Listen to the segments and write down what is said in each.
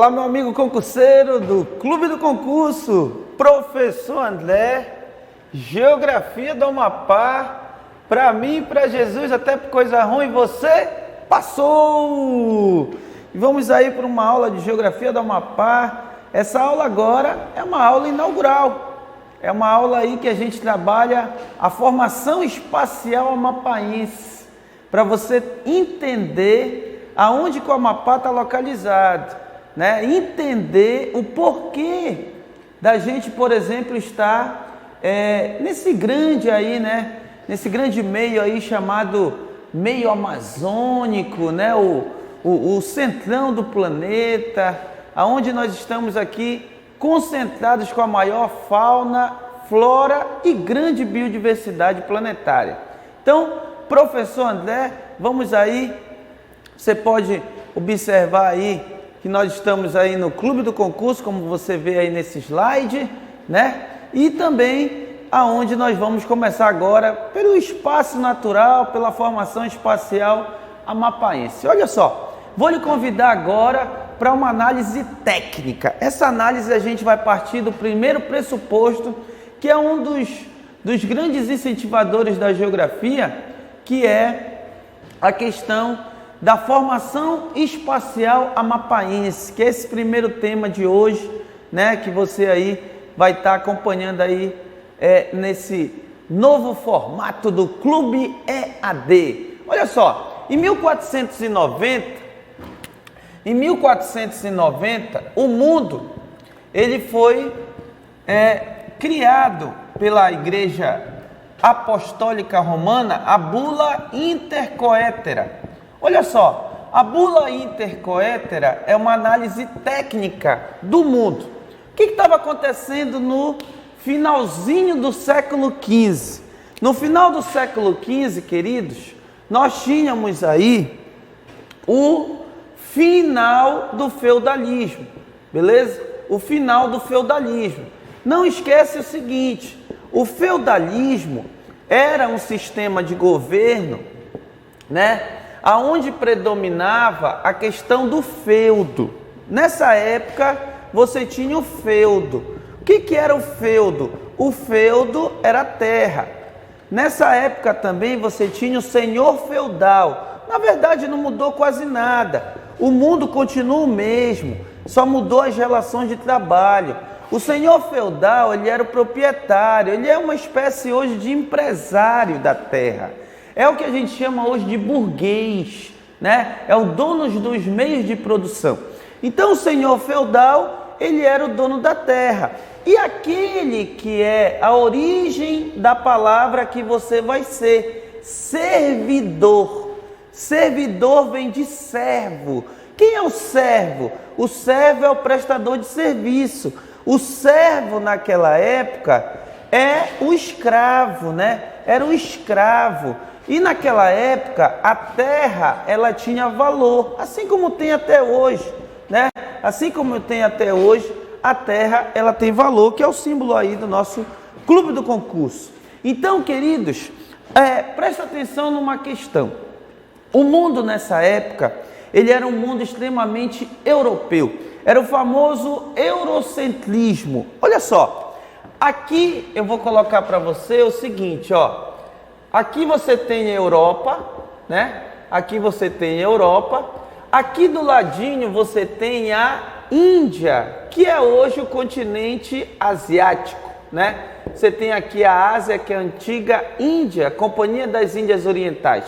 Olá, meu amigo concurseiro do Clube do Concurso, professor André, Geografia do Amapá, para mim e para Jesus, até por coisa ruim, você passou! E vamos aí para uma aula de Geografia do Amapá. Essa aula agora é uma aula inaugural, é uma aula aí que a gente trabalha a formação espacial amapaense, para você entender aonde que o Amapá está localizado, né? Entender o porquê da gente, por exemplo, estar nesse grande aí, né? Nesse grande meio aí chamado meio amazônico, né? O centrão do planeta, aonde nós estamos aqui concentrados com a maior fauna, flora e grande biodiversidade planetária. Então, professor André, vamos aí, você pode observar aí que nós estamos aí no Clube do Concurso, como você vê aí nesse slide, né? E também aonde nós vamos começar agora pelo espaço natural, pela formação espacial amapaense. Olha só, vou lhe convidar agora para uma análise técnica. Essa análise a gente vai partir do primeiro pressuposto, que é um dos grandes incentivadores da geografia, que é a questão da formação espacial amapaense, que é esse primeiro tema de hoje, né, que você aí vai estar acompanhando aí nesse novo formato do Clube EAD. Olha só, em 1490, o mundo ele foi criado pela Igreja Apostólica Romana, a Bula Intercoetera. Olha só, a Bula Intercoetera é uma análise técnica do mundo. O que estava acontecendo no finalzinho do século XV? No final do século XV, queridos, nós tínhamos aí o final do feudalismo, beleza? O final do feudalismo. Não esquece o seguinte, o feudalismo era um sistema de governo, né, aonde predominava a questão do feudo. Nessa época, você tinha o feudo. O que era o feudo? O feudo era a terra. Nessa época também você tinha o senhor feudal. Na verdade, não mudou quase nada. O mundo continua o mesmo, só mudou as relações de trabalho. O senhor feudal, ele era o proprietário, ele é uma espécie hoje de empresário da terra. É o que a gente chama hoje de burguês, né? É o dono dos meios de produção. Então, o senhor feudal, ele era o dono da terra. E aquele que é a origem da palavra que você vai ser, servidor. Servidor vem de servo. Quem é o servo? O servo é o prestador de serviço. O servo, naquela época, é o escravo, né? Era o escravo. E naquela época, a terra, ela tinha valor, assim como tem até hoje, né? Assim como tem até hoje, a terra, ela tem valor, que é o símbolo aí do nosso Clube do Concurso. Então, queridos, presta atenção numa questão. O mundo nessa época, ele era um mundo extremamente europeu. Era o famoso eurocentrismo. Olha só, aqui eu vou colocar para você o seguinte, ó. Aqui você tem a Europa, né? Aqui você tem a Europa. Aqui do ladinho você tem a Índia, que é hoje o continente asiático, né? Você tem aqui a Ásia, que é a antiga Índia, Companhia das Índias Orientais.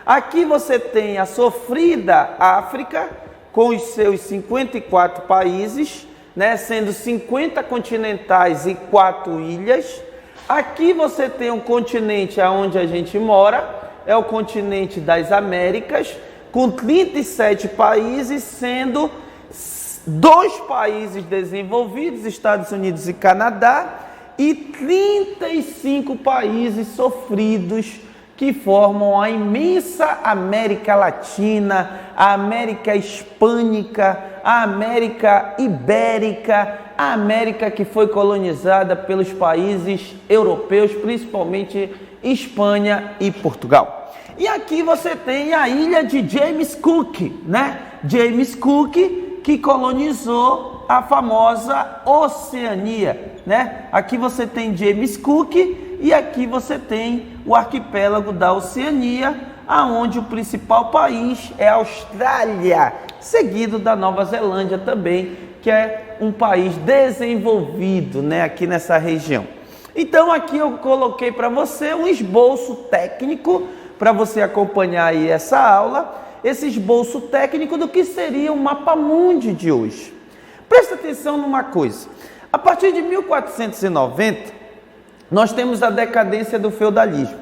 Aqui você tem a sofrida África, com os seus 54 países, né? Sendo 50 continentais e 4 ilhas. Aqui você tem um continente onde a gente mora, é o continente das Américas, com 37 países, sendo 2 países desenvolvidos, Estados Unidos e Canadá, e 35 países sofridos, que formam a imensa América Latina, a América Hispânica, a América Ibérica, a América que foi colonizada pelos países europeus, principalmente Espanha e Portugal. E aqui você tem a ilha de James Cook, né? James Cook, que colonizou a famosa Oceania, né? Aqui você tem James Cook e aqui você tem o arquipélago da Oceania, aonde o principal país é a Austrália, seguido da Nova Zelândia também, que é um país desenvolvido, né, aqui nessa região. Então aqui eu coloquei para você um esboço técnico para você acompanhar aí essa aula, esse esboço técnico do que seria o Mapa Mundi de hoje. Presta atenção numa coisa, a partir de 1490, nós temos a decadência do feudalismo.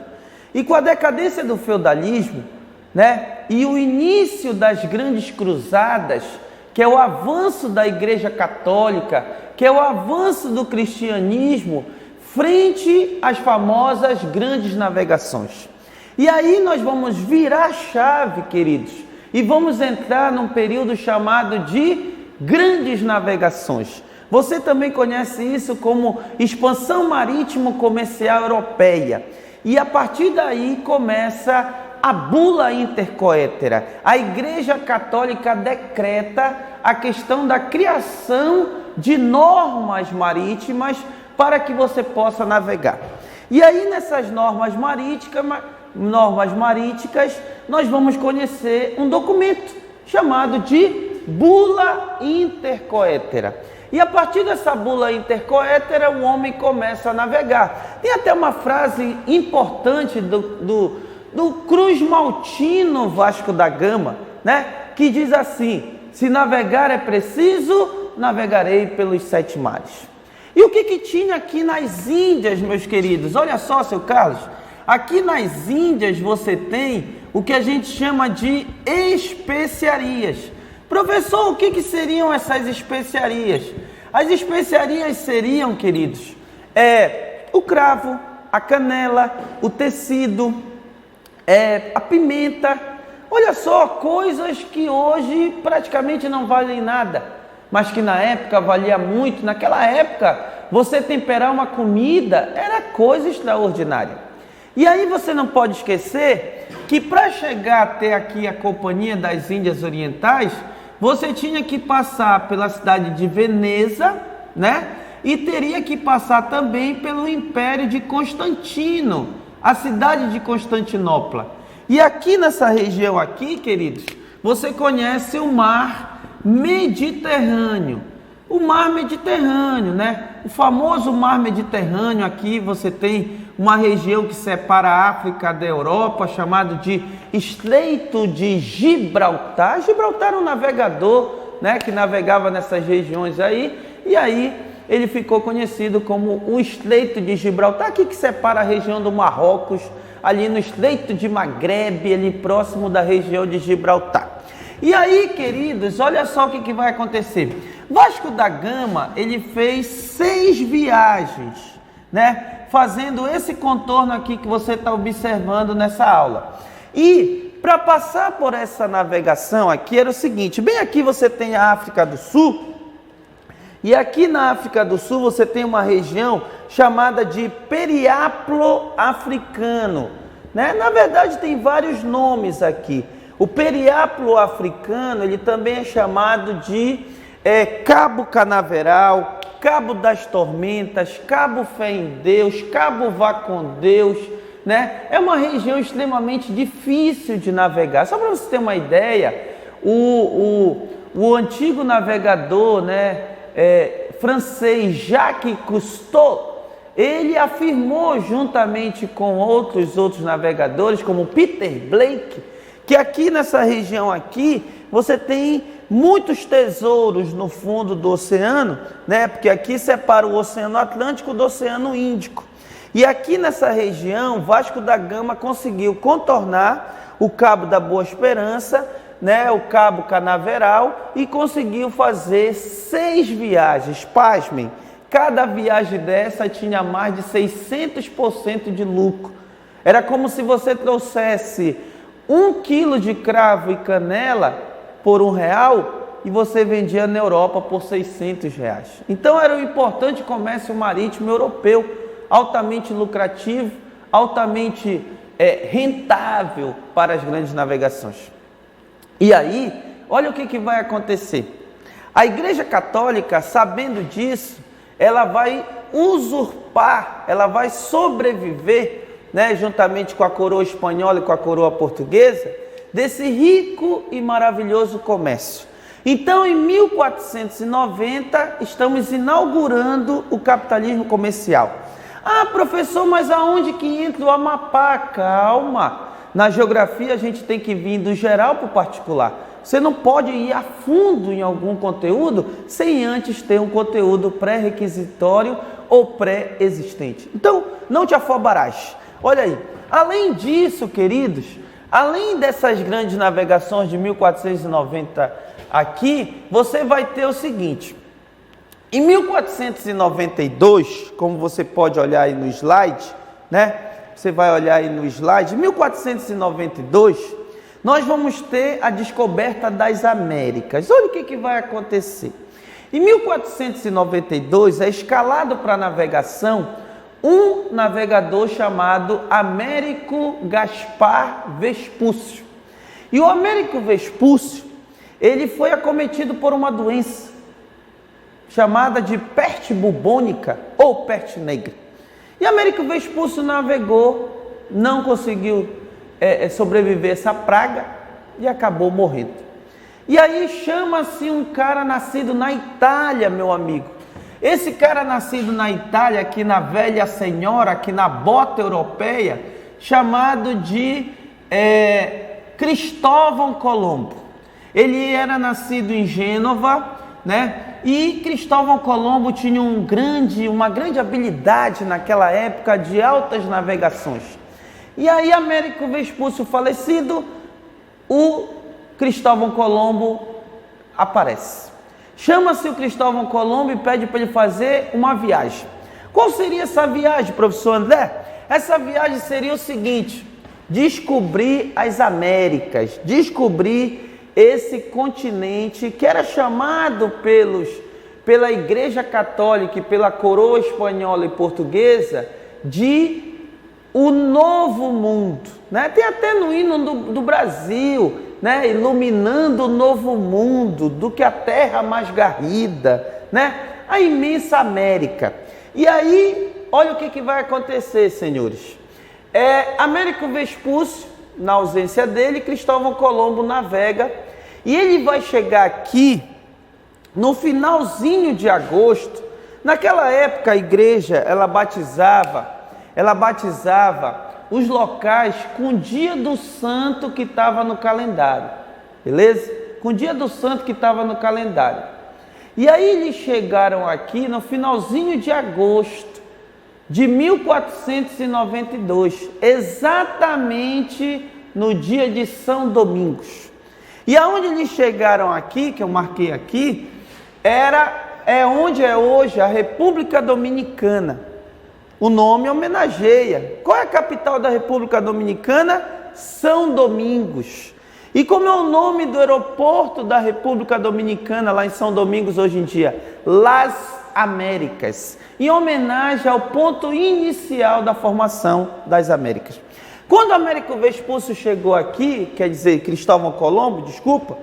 E com a decadência do feudalismo, né, e o início das grandes cruzadas, que é o avanço da Igreja Católica, que é o avanço do cristianismo, frente às famosas grandes navegações. E aí nós vamos virar a chave, queridos, e vamos entrar num período chamado de grandes navegações. Você também conhece isso como expansão marítimo-comercial europeia. E a partir daí começa a bula intercoétera. A Igreja Católica decreta a questão da criação de normas marítimas para que você possa navegar. E aí nessas normas maríticas, nós vamos conhecer um documento chamado de bula intercoétera. E a partir dessa bula intercoétera, o homem começa a navegar. Tem até uma frase importante do Cruz Maltino Vasco da Gama, né? Que diz assim: se navegar é preciso, navegarei pelos 7 mares. E o que tinha aqui nas Índias, meus queridos? Olha só, seu Carlos. Aqui nas Índias você tem o que a gente chama de especiarias. Professor, o que seriam essas especiarias? As especiarias seriam, queridos, o cravo, a canela, o tecido, a pimenta. Olha só, coisas que hoje praticamente não valem nada, mas que na época valia muito. Naquela época, você temperar uma comida era coisa extraordinária. E aí você não pode esquecer que para chegar até aqui a Companhia das Índias Orientais, você tinha que passar pela cidade de Veneza, né? E teria que passar também pelo Império de Constantino, a cidade de Constantinopla. E aqui nessa região aqui, queridos, você conhece o Mar Mediterrâneo. O Mar Mediterrâneo, né? O famoso Mar Mediterrâneo. Aqui você tem uma região que separa a África da Europa, chamado de Estreito de Gibraltar. Gibraltar era um navegador, né, que navegava nessas regiões aí, e aí ele ficou conhecido como o Estreito de Gibraltar, aqui que separa a região do Marrocos, ali no Estreito de Magrebe, ali próximo da região de Gibraltar. E aí, queridos, olha só o que vai acontecer. Vasco da Gama, ele fez 6 viagens, né? Fazendo esse contorno aqui que você está observando nessa aula. E para passar por essa navegação aqui era o seguinte: bem aqui você tem a África do Sul, e aqui na África do Sul você tem uma região chamada de Periaplo Africano, né? Na verdade tem vários nomes aqui. O Periaplo Africano, ele também é chamado de Cabo Canaveral, Cabo das Tormentas, Cabo Fé em Deus, Cabo Vá com Deus, né? É uma região extremamente difícil de navegar. Só para você ter uma ideia, o antigo navegador, né, francês Jacques Cousteau, ele afirmou juntamente com outros navegadores, como Peter Blake, que aqui nessa região aqui você tem muitos tesouros no fundo do oceano, né? Porque aqui separa o Oceano Atlântico do Oceano Índico. E aqui nessa região, Vasco da Gama conseguiu contornar o Cabo da Boa Esperança, né? O Cabo Canaveral, e conseguiu fazer 6 viagens. Pasmem, cada viagem dessa tinha mais de 600% de lucro. Era como se você trouxesse 1 quilo de cravo e canela por R$1 e você vendia na Europa por R$600. Então era um importante comércio marítimo europeu, altamente lucrativo, altamente rentável para as grandes navegações. E aí, olha o que vai acontecer. A Igreja Católica, sabendo disso, ela vai usurpar, ela vai sobreviver, né, juntamente com a coroa espanhola e com a coroa portuguesa, desse rico e maravilhoso comércio. Então, em 1490, estamos inaugurando o capitalismo comercial. Ah, professor, mas aonde que entra o Amapá? Calma, na geografia a gente tem que vir do geral para o particular. Você não pode ir a fundo em algum conteúdo sem antes ter um conteúdo pré-requisitório ou pré-existente. Então, não te afobarás. Olha aí, além disso, queridos, além dessas grandes navegações de 1490 aqui, você vai ter o seguinte. Em 1492, como você pode olhar aí no slide, né? Você vai olhar aí no slide, em 1492... nós vamos ter a descoberta das Américas. Olha o que vai acontecer. Em 1492 é escalado para a navegação um navegador chamado Américo Gaspar Vespúcio. E o Américo Vespúcio, ele foi acometido por uma doença chamada de peste bubônica ou peste negra. E Américo Vespúcio navegou, não conseguiu sobreviver a essa praga e acabou morrendo. E aí chama-se um cara nascido na Itália, meu amigo. Esse cara nascido na Itália, aqui na Velha Senhora, aqui na bota europeia, chamado de Cristóvão Colombo. Ele era nascido em Gênova, né? E Cristóvão Colombo tinha uma grande habilidade naquela época de altas navegações. E aí, Américo Vespúcio falecido, o Cristóvão Colombo aparece. Chama-se o Cristóvão Colombo e pede para ele fazer uma viagem. Qual seria essa viagem, professor André? Essa viagem seria o seguinte: descobrir as Américas, descobrir esse continente que era chamado pela Igreja Católica e pela coroa espanhola e portuguesa de o Novo Mundo, né? Tem até no hino do Brasil, né? Iluminando o novo mundo, do que a terra mais garrida, né? A imensa América. E aí, olha o que vai acontecer, senhores. Américo Vespúcio, na ausência dele, Cristóvão Colombo navega e ele vai chegar aqui no finalzinho de agosto. Naquela época a igreja, ela batizava os locais com o dia do santo que estava no calendário, beleza? Com o dia do santo que estava no calendário. E aí eles chegaram aqui no finalzinho de agosto de 1492, exatamente no dia de São Domingos. E aonde eles chegaram aqui, que eu marquei aqui, onde é hoje a República Dominicana. O nome homenageia. Qual é a capital da República Dominicana? São Domingos. E como é o nome do aeroporto da República Dominicana, lá em São Domingos hoje em dia? Las Américas. Em homenagem ao ponto inicial da formação das Américas. Quando Américo Vespúcio chegou aqui, quer dizer, Cristóvão Colombo, desculpa,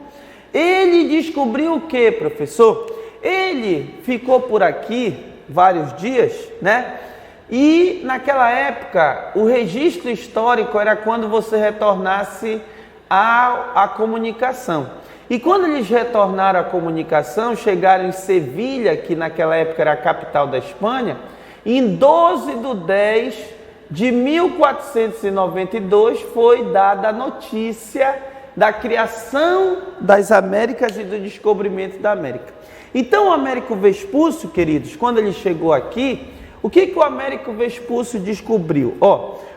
ele descobriu o que, professor? Ele ficou por aqui vários dias, né? E naquela época, o registro histórico era quando você retornasse à comunicação. E quando eles retornaram à comunicação, chegaram em Sevilha, que naquela época era a capital da Espanha, em 12 de 10 de 1492 foi dada a notícia da criação das Américas e do descobrimento da América. Então, o Américo Vespúcio, queridos, quando ele chegou aqui, o que o Américo Vespúcio descobriu?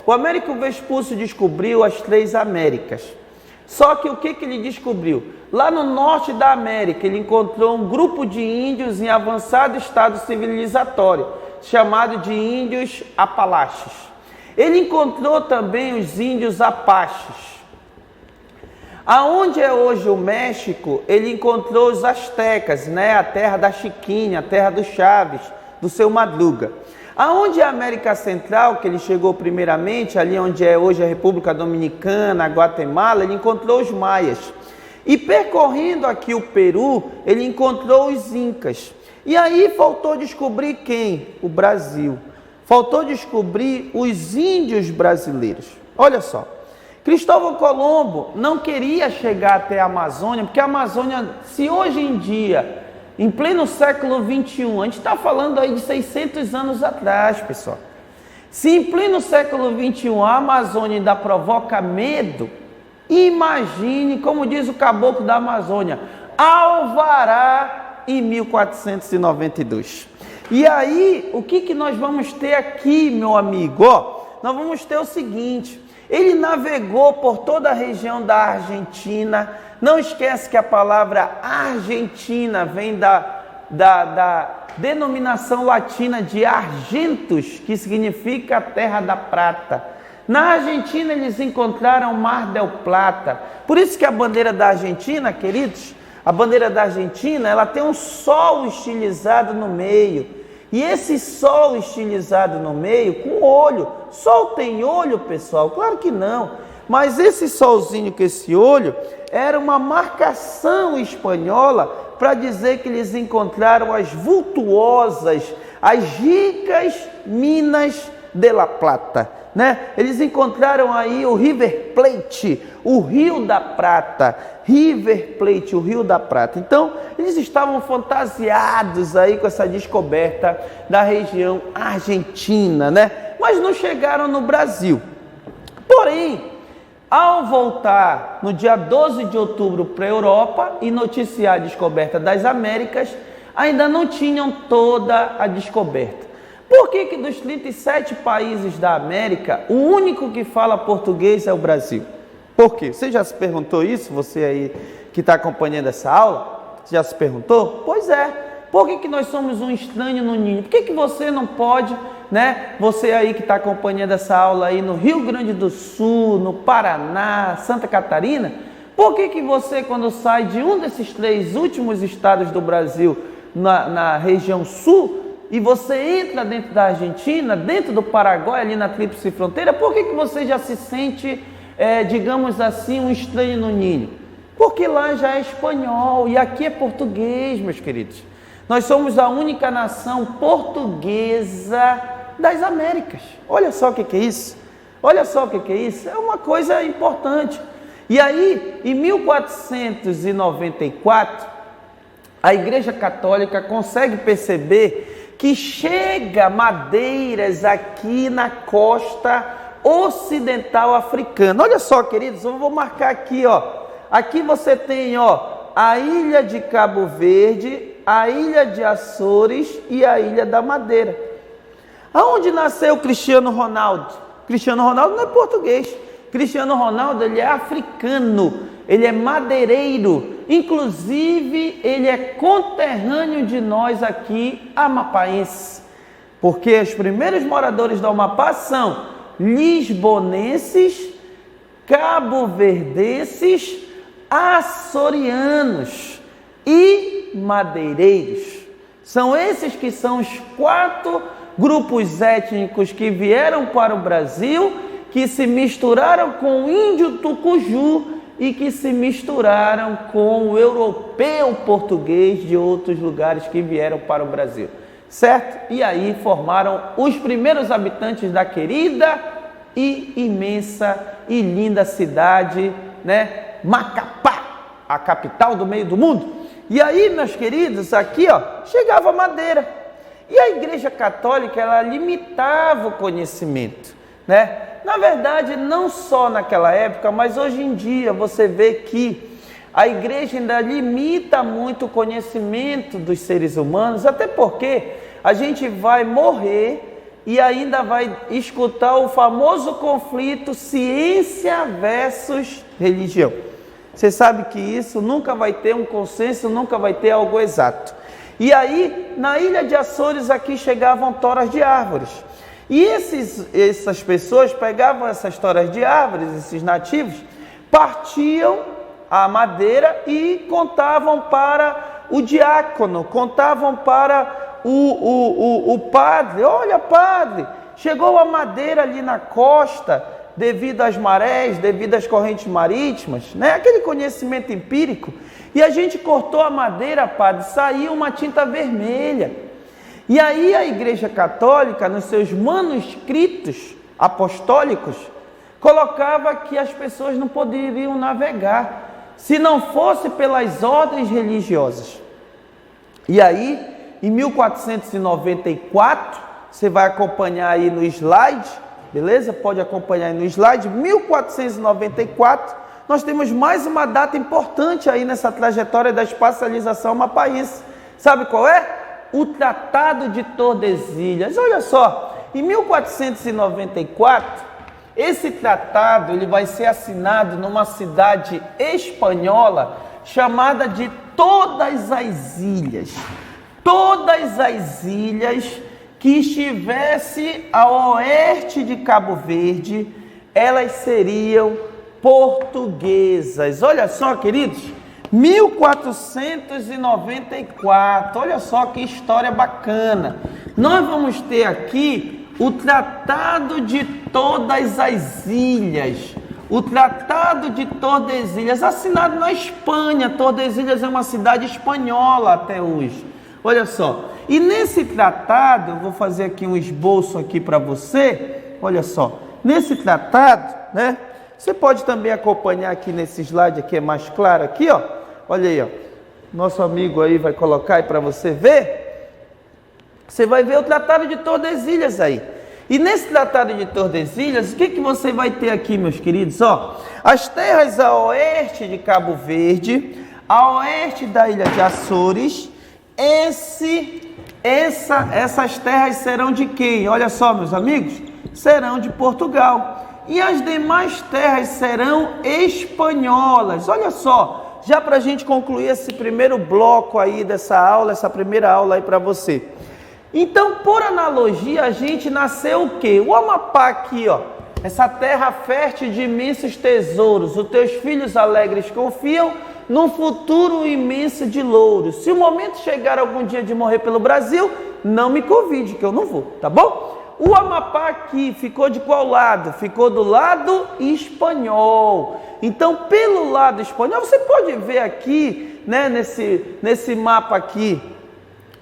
O Américo Vespúcio descobriu as 3 Américas. Só que o que ele descobriu? Lá no norte da América, ele encontrou um grupo de índios em avançado estado civilizatório, chamado de índios Apalaches. Ele encontrou também os índios Apaches. Aonde é hoje o México, ele encontrou os astecas, né? A terra da Chiquinha, a terra do Chaves, do seu Madruga. Aonde é a América Central, que ele chegou primeiramente, ali onde é hoje a República Dominicana, Guatemala, ele encontrou os maias. E percorrendo aqui o Peru, ele encontrou os incas. E aí faltou descobrir quem? O Brasil. Faltou descobrir os índios brasileiros. Olha só, Cristóvão Colombo não queria chegar até a Amazônia, porque a Amazônia, se hoje em dia, em pleno século XXI, a gente está falando aí de 600 anos atrás, pessoal. Se em pleno século XXI a Amazônia ainda provoca medo, imagine, como diz o caboclo da Amazônia, alvará em 1492. E aí, o que nós vamos ter aqui, meu amigo? Nós vamos ter o seguinte: ele navegou por toda a região da Argentina. Não esquece que a palavra Argentina vem da denominação latina de Argentus, que significa terra da prata. Na Argentina eles encontraram Mar del Plata. Por isso que a bandeira da Argentina, queridos, a bandeira da Argentina, ela tem um sol estilizado no meio. E esse sol estilizado no meio, com olho. Sol tem olho, pessoal? Claro que não. Mas esse solzinho com esse olho era uma marcação espanhola para dizer que eles encontraram as vultuosas, as ricas minas de La Plata, né? Eles encontraram aí o River Plate, o Rio da Prata. River Plate, o Rio da Prata. Então, eles estavam fantasiados aí com essa descoberta da região argentina, né? Mas não chegaram no Brasil. Porém, ao voltar no dia 12 de outubro para a Europa e noticiar a descoberta das Américas, ainda não tinham toda a descoberta. Por que dos 37 países da América, o único que fala português é o Brasil? Por quê? Você já se perguntou isso? Você aí que está acompanhando essa aula, já se perguntou? Pois é. Por que nós somos um estranho no ninho? Por que você não pode, né? Você aí que está acompanhando essa aula aí no Rio Grande do Sul, no Paraná, Santa Catarina, por que você, quando sai de um desses 3 últimos estados do Brasil, na região sul, e você entra dentro da Argentina, dentro do Paraguai, ali na tríplice fronteira, por que você já se sente, digamos assim, um estranho no ninho? Porque lá já é espanhol e aqui é português, meus queridos. Nós somos a única nação portuguesa das Américas. Olha só o que é isso. Olha só o que é isso. É uma coisa importante. E aí, em 1494, a Igreja Católica consegue perceber que chega madeiras aqui na costa ocidental africana. Olha só, queridos, eu vou marcar aqui, ó. Aqui você tem, ó, a ilha de Cabo Verde, a ilha de Açores e a ilha da Madeira. Aonde nasceu Cristiano Ronaldo? Cristiano Ronaldo não é português. Cristiano Ronaldo, ele é africano, ele é madeireiro. Inclusive, ele é conterrâneo de nós aqui, amapaenses. Porque os primeiros moradores do Amapá são lisbonenses, cabo-verdenses, açorianos e madeireiros. São esses que são os 4 grupos étnicos que vieram para o Brasil, que se misturaram com o índio tucuju e que se misturaram com o europeu português de outros lugares que vieram para o Brasil, certo? E aí formaram os primeiros habitantes da querida e imensa e linda cidade, né? Macapá, a capital do meio do mundo. E aí, meus queridos, aqui, ó, chegava madeira. E a Igreja Católica, ela limitava o conhecimento, né? Na verdade, não só naquela época, mas hoje em dia você vê que a Igreja ainda limita muito o conhecimento dos seres humanos, até porque a gente vai morrer e ainda vai escutar o famoso conflito ciência versus religião. Você sabe que isso nunca vai ter um consenso, nunca vai ter algo exato. E aí, na ilha de Açores, aqui chegavam toras de árvores. E essas pessoas pegavam essas toras de árvores, esses nativos, partiam a madeira e contavam para o diácono, contavam para o padre. Olha, padre, chegou a madeira ali na costa, devido às marés, devido às correntes marítimas, né? Aquele conhecimento empírico. E a gente cortou a madeira, padre, saiu uma tinta vermelha. E aí a Igreja Católica, nos seus manuscritos apostólicos, colocava que as pessoas não poderiam navegar se não fosse pelas ordens religiosas. E aí, em 1494, você vai acompanhar aí no slide, beleza? Pode acompanhar aí no slide, 1494, nós temos mais uma data importante aí nessa trajetória da espacialização mapaense. Sabe qual é? O Tratado de Tordesilhas. Olha só, em 1494, esse tratado ele vai ser assinado numa cidade espanhola chamada de Todas as Ilhas. Todas as ilhas que estivesse a oeste de Cabo Verde, elas seriam portuguesas. Olha só, queridos, 1494, olha só que história bacana. Nós vamos ter aqui o Tratado de Todas as Ilhas. O Tratado de Tordesilhas, assinado na Espanha. Tordesilhas é uma cidade espanhola até hoje. Olha só. E nesse tratado, eu vou fazer aqui um esboço aqui para você. Olha só. Nesse tratado, né? Você pode também acompanhar aqui nesse slide aqui, é mais claro aqui, ó. Olha aí, ó. Nosso amigo aí vai colocar aí para você ver. Você vai ver o Tratado de Tordesilhas aí. E nesse Tratado de Tordesilhas, o que você vai ter aqui, meus queridos? Ó, as terras a oeste de Cabo Verde, a oeste da ilha de Açores, essas terras serão de quem? Olha só, meus amigos, serão de Portugal. E as demais terras serão espanholas. Olha só, já para a gente concluir esse primeiro bloco aí dessa aula, essa primeira aula aí para você. Então, por analogia, a gente nasceu o quê? O Amapá aqui, ó, essa terra fértil de imensos tesouros. Os teus filhos alegres confiam num futuro imenso de louros. Se o momento chegar algum dia de morrer pelo Brasil, não me convide, que eu não vou, tá bom? O Amapá aqui ficou de qual lado? Ficou do lado espanhol. Então, pelo lado espanhol, você pode ver aqui, né, nesse mapa aqui,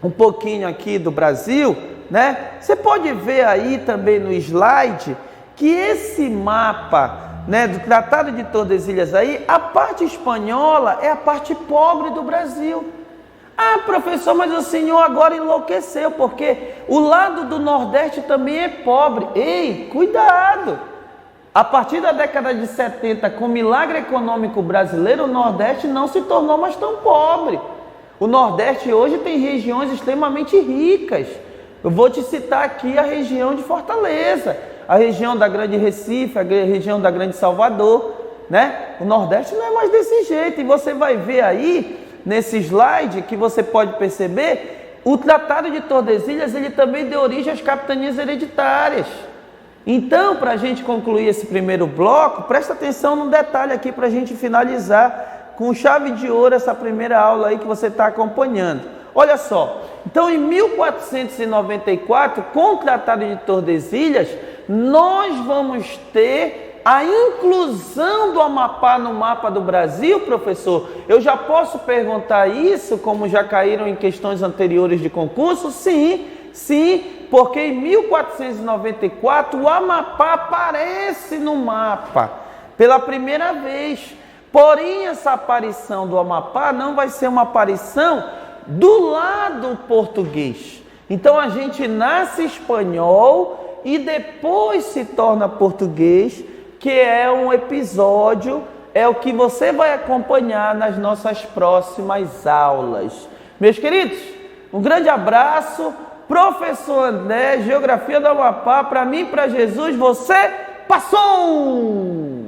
um pouquinho aqui do Brasil, né? Você pode ver aí também no slide que esse mapa, né, do Tratado de Tordesilhas aí, a parte espanhola é a parte pobre do Brasil. Ah, professor, mas o senhor agora enlouqueceu, porque o lado do Nordeste também é pobre. Ei, cuidado! A partir da década de 70, com o milagre econômico brasileiro, o Nordeste não se tornou mais tão pobre. O Nordeste hoje tem regiões extremamente ricas. Eu vou te citar aqui a região de Fortaleza, a região da Grande Recife, a região da Grande Salvador, né? O Nordeste não é mais desse jeito. E você vai ver aí, nesse slide, que você pode perceber, o Tratado de Tordesilhas, ele também deu origem às capitanias hereditárias. Então, para a gente concluir esse primeiro bloco, presta atenção num detalhe aqui para a gente finalizar com chave de ouro essa primeira aula aí que você está acompanhando. Olha só, então em 1494, com o Tratado de Tordesilhas, nós vamos ter a inclusão do Amapá no mapa do Brasil, professor. Eu já posso perguntar isso, como já caíram em questões anteriores de concurso? Sim, porque em 1494 o Amapá aparece no mapa pela primeira vez. Porém, essa aparição do Amapá não vai ser uma aparição do lado português. Então, a gente nasce espanhol e depois se torna português, que é um episódio, é o que você vai acompanhar nas nossas próximas aulas. Meus queridos, um grande abraço. Professor André, Geografia do Amapá, para mim e para Jesus, você passou!